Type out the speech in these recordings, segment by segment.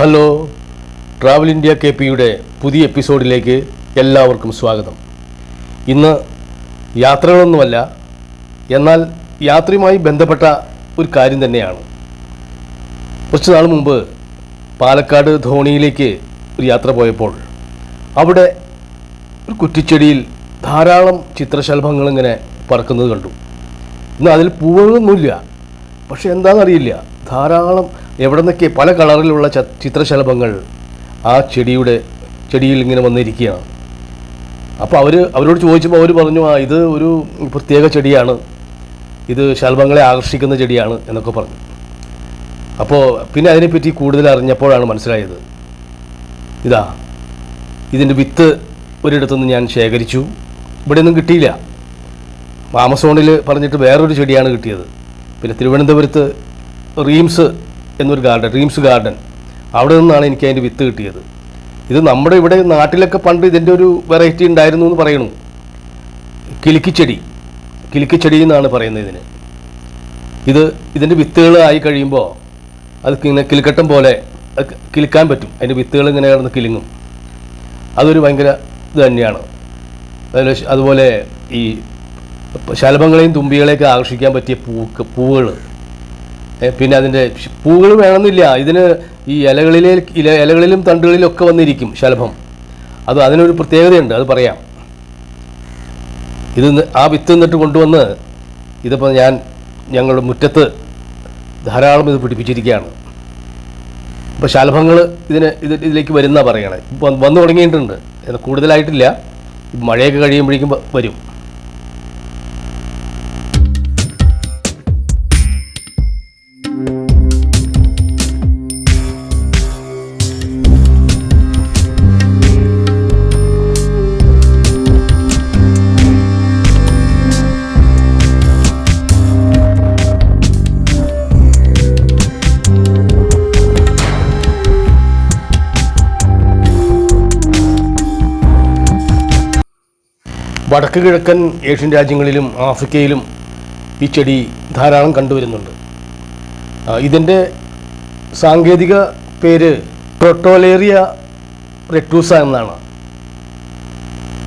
Hello, travel India KPയുടെ പുതിയ എപ്പിസോഡിലേക്ക് എല്ലാവർക്കും സ്വാഗതം. ഇന്ന് യാത്രകളൊന്നുമല്ല, എന്നാൽ യാത്രയുമായി ബന്ധപ്പെട്ട ഒരു കാര്യം തന്നെയാണ്. കുറച്ച് നാൾ മുമ്പ് പാലക്കാട് ധോണിയിലേക്ക് ഒരു യാത്ര പോയപ്പോൾ അവിടെ ഒരു കുറ്റിച്ചെടിയിൽ ധാരാളം ചിത്രശലഭങ്ങൾ ഇങ്ങനെ പറക്കുന്നത് കണ്ടു. ഇന്ന് അതിൽ പൂവുകളൊന്നുമില്ല, പക്ഷെ എന്താണെന്നറിയില്ല, ധാരാളം എവിടെ നിന്നൊക്കെ പല കളറിലുള്ള ചിത്രശലഭങ്ങൾ ആ ചെടിയിൽ ഇങ്ങനെ വന്നിരിക്കുകയാണ്. അപ്പോൾ അവരോട് ചോദിച്ചപ്പോൾ അവർ പറഞ്ഞു, ഇത് ഒരു പ്രത്യേക ചെടിയാണ്, ഇത് ശലഭങ്ങളെ ആകർഷിക്കുന്ന ചെടിയാണ് എന്നൊക്കെ പറഞ്ഞു. അപ്പോൾ പിന്നെ അതിനെപ്പറ്റി കൂടുതൽ അറിഞ്ഞപ്പോഴാണ് മനസ്സിലായത്, ഇതിൻ്റെ വിത്ത് ഒരിടത്തുനിന്ന് ഞാൻ ശേഖരിച്ചു. ഇവിടെ ഒന്നും കിട്ടിയില്ല. ആമസോണിൽ പറഞ്ഞിട്ട് വേറൊരു ചെടിയാണ് കിട്ടിയത്. പിന്നെ തിരുവനന്തപുരത്ത് റീംസ് ഗാർഡൻ, അവിടെ നിന്നാണ് എനിക്ക് അതിൻ്റെ വിത്ത് കിട്ടിയത്. ഇത് നമ്മുടെ ഇവിടെ നാട്ടിലൊക്കെ പണ്ട് ഇതിൻ്റെ ഒരു വെറൈറ്റി ഉണ്ടായിരുന്നു എന്ന് പറയണു. കിലുക്കിച്ചെടി എന്നാണ് പറയുന്നത് ഇതിന്. ഇതിൻ്റെ വിത്തുകൾ ആയി കഴിയുമ്പോൾ അത് ഇങ്ങനെ കിലുക്കട്ടം പോലെ കിലുക്കാൻ പറ്റും. അതിൻ്റെ വിത്തുകൾ ഇങ്ങനെ കിടന്ന് കിലുങ്ങും. അതൊരു ഭയങ്കര ഇത് തന്നെയാണ്. അതുപോലെ ഈ ശലഭങ്ങളെയും തുമ്പികളെയൊക്കെ ആകർഷിക്കാൻ പറ്റിയ പൂവുകൾ. പിന്നെ അതിൻ്റെ പൂവുകൾ വേണമെന്നില്ല, ഇതിന് ഈ ഇലകളിലും തണ്ടുകളിലൊക്കെ വന്നിരിക്കും ശലഭം. അതിനൊരു പ്രത്യേകതയുണ്ട്, അത് പറയാം. ആ വിത്ത് എന്നിട്ട് കൊണ്ടുവന്ന് ഇതിപ്പോൾ ഞങ്ങളുടെ മുറ്റത്ത് ധാരാളം ഇത് പിടിപ്പിച്ചിരിക്കുകയാണ്. അപ്പോൾ ശലഭങ്ങൾ ഇതിലേക്ക് വരുന്ന പറയണേ. വന്നു തുടങ്ങിയിട്ടുണ്ട്, കൂടുതലായിട്ടില്ല. മഴയൊക്കെ കഴിയുമ്പോഴേക്കും വരും. വടക്ക് കിഴക്കൻ ഏഷ്യൻ രാജ്യങ്ങളിലും ആഫ്രിക്കയിലും ഈ ചെടി ധാരാളം കണ്ടുവരുന്നുണ്ട്. ഇതിൻ്റെ സാങ്കേതിക പേര് പ്രൊട്ടോലേറിയ റെറ്റൂസ എന്നാണ്.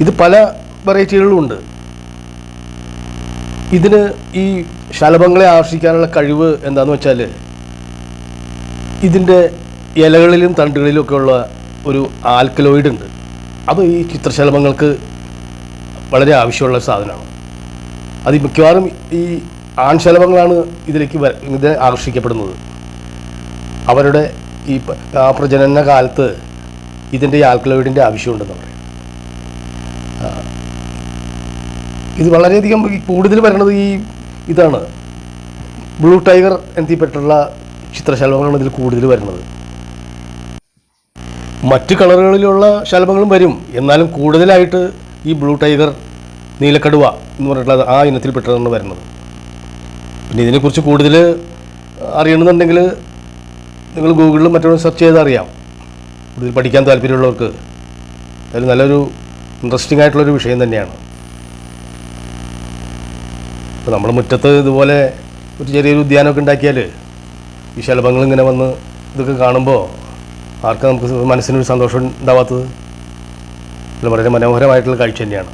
ഇത് പല വെറൈറ്റികളിലുമുണ്ട്. ഇതിന് ഈ ശലഭങ്ങളെ ആകർഷിക്കാനുള്ള കഴിവ് എന്താണെന്ന് വെച്ചാൽ, ഇതിൻ്റെ ഇലകളിലും തണ്ടുകളിലും ഒക്കെ ഉള്ള ഒരു ആൽക്കലോയിഡ് ഉണ്ട്. അത് ഈ ചിത്രശലഭങ്ങൾക്ക് വളരെ ആവശ്യമുള്ള സാധനമാണ്. അത് മിക്കവാറും ഈ ആൺശലഭങ്ങളാണ് ഇതിനെ ആകർഷിക്കപ്പെടുന്നത്. അവരുടെ ഈ പ്രജനന കാലത്ത് ഇതിൻ്റെ ആൽക്കലോയിഡിൻ്റെ ആവശ്യമുണ്ടെന്ന് പറയും. ഇത് വളരെയധികം കൂടുതൽ വരുന്നത് ഇതാണ്. ബ്ലൂ ടൈഗർ എന്നതിൽപ്പെട്ടുള്ള ചിത്രശലഭങ്ങളാണ് ഇതിൽ കൂടുതൽ വരുന്നത്. മറ്റ് കളറുകളിലുള്ള ശലഭങ്ങളും വരും, എന്നാലും കൂടുതലായിട്ട് ഈ ബ്ലൂ ടൈഗർ, നീലക്കടുവ എന്ന് പറഞ്ഞിട്ടുള്ളത് ആ ഇനത്തിൽപ്പെട്ടതാണ് വരുന്നത്. പിന്നെ ഇതിനെക്കുറിച്ച് കൂടുതൽ അറിയണമെന്നുണ്ടെങ്കിൽ നിങ്ങൾ ഗൂഗിളിലും മറ്റൊരു സെർച്ച് ചെയ്താൽ അറിയാം. കൂടുതൽ പഠിക്കാൻ താല്പര്യമുള്ളവർക്ക് അതിൽ നല്ലൊരു ഇൻട്രസ്റ്റിംഗ് ആയിട്ടുള്ളൊരു വിഷയം തന്നെയാണ്. ഇപ്പോൾ നമ്മുടെ മുറ്റത്ത് ഇതുപോലെ ഒരു ചെറിയൊരു ഉദ്യാനമൊക്കെ ഉണ്ടാക്കിയാൽ ഈ ശലഭങ്ങളിങ്ങനെ വന്ന് ഇതൊക്കെ കാണുമ്പോൾ ആർക്കും നമുക്ക് മനസ്സിനൊരു സന്തോഷം ഉണ്ടാവാത്തത്? വളരെ മനോഹരമായിട്ടുള്ള കാഴ്ച തന്നെയാണ്.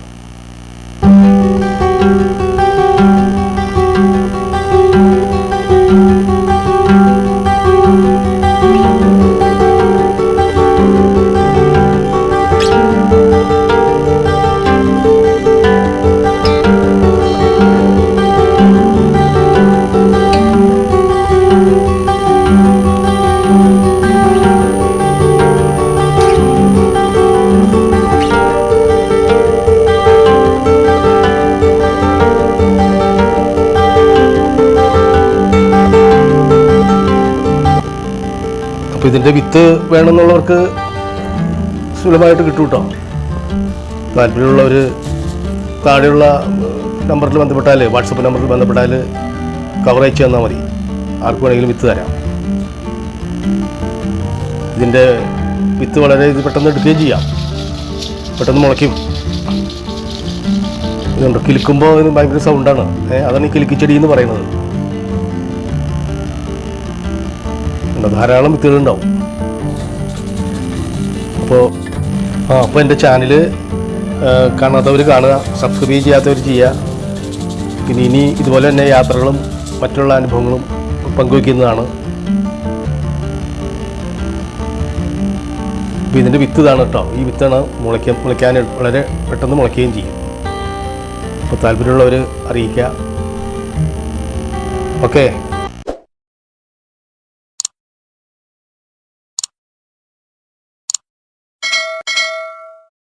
അപ്പോൾ ഇതിൻ്റെ വിത്ത് വേണമെന്നുള്ളവർക്ക് സുലഭമായിട്ട് കിട്ടും കേട്ടോ. താല്പര്യമുള്ളവർ താഴെയുള്ള നമ്പറിൽ ബന്ധപ്പെട്ടാൽ, വാട്സപ്പ് നമ്പറിൽ ബന്ധപ്പെട്ടാൽ കവർ അയച്ചു തന്നാൽ മതി. ആർക്ക് വേണമെങ്കിലും വിത്ത് തരാം. ഇതിൻ്റെ വിത്ത് വളരെ പെട്ടെന്ന് എടുക്കുകയും ചെയ്യാം, പെട്ടെന്ന് മുളയ്ക്കും. ഇതുണ്ട്, കിലുക്കുമ്പോൾ ഇതിന് ഭയങ്കര സൗണ്ടാണ്. അതാണ് ഈ കിലുക്കിച്ചെടി എന്ന് പറയുന്നത്. ധാരാളം വിത്തുകളുണ്ടാവും. അപ്പോൾ എൻ്റെ ചാനൽ കാണാത്തവർ കാണുക, സബ്സ്ക്രൈബ് ചെയ്യാത്തവർ ചെയ്യുക. പിന്നെ ഇനി ഇതുപോലെ തന്നെ യാത്രകളും മറ്റുള്ള അനുഭവങ്ങളും പങ്കുവയ്ക്കുന്നതാണ്. അപ്പോൾ ഇതിൻ്റെ വിത്ത് ഇതാണ് കേട്ടോ. ഈ വിത്താണ് മുളയ്ക്കാൻ വളരെ പെട്ടെന്ന് മുളയ്ക്കുകയും ചെയ്യും. അപ്പോൾ താല്പര്യമുള്ളവർ അറിയിക്കുക. ഓക്കെ.